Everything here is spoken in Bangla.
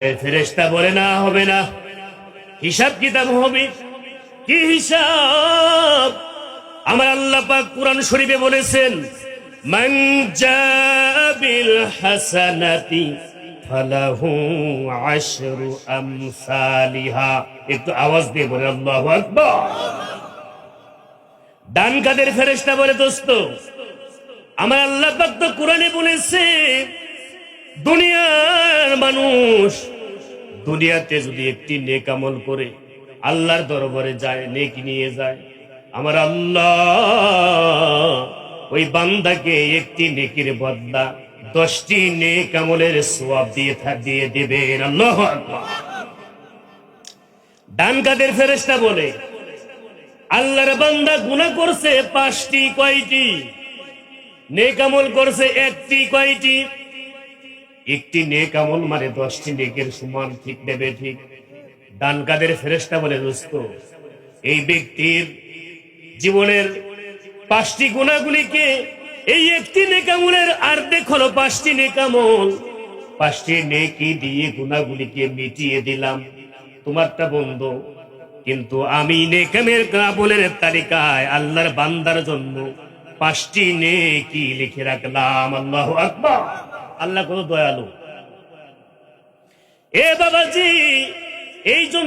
ফেরেশতা বলে না, হবে না, হিসাব কিতাব হবে। কি হিসাব? আমার আল্লাহ পাক কুরআন শরীফে বলেছেন, মান জাআ বিল হাসানাতি ফালাহু আশরু আমসালিহা। একটু আওয়াজ দিয়ে বলে আল্লাহু আকবার। ডান কাদের ফেরেশতা বলে, দোস্ত আমার আল্লাহ পাক তো কুরআনে বলেছে, দুনিয়ার মানুষ দুনিয়াতে যদি একটি নেক আমল করে আল্লাহর দরবারে যায়, নেকি নিয়ে যায়, আমার আল্লাহ ওই বান্দাকে একটি নেকির বদলা 10টি নেক আমলের সওয়াব দিয়ে দিবেন। আল্লাহু আকবার। ডান কাদের ফেরেশতা বলে, আল্লাহর বান্দা গুনাহ করছে 5টি, কয়টি? নেক আমল করছে 1টি, কয়টি? একটি নেক আমল মানে 10টি নেকের সমান, ঠিক দেবে? ঠিক। ডান কাদের ফেরেশতা বলে, দোস্ত এই ব্যক্তির জীবনের 5টি গুনাহগুলিকে এই একটি নেক আমলের অর্ধেক হলো 5টি নেক আমল, 5টি নেকি দিয়ে গুনাহগুলিকে মিটিয়ে দিলাম, তোমারটা বন্ধ। কিন্তু আমি নেক আমলের তালিকায় আল্লাহর বান্দার জন্য 5টি নেকি লিখে রাখলাম। আল্লাহু আকবার। আল্লাহ কত দয়ালু। এ বাবাজি, এই জন্য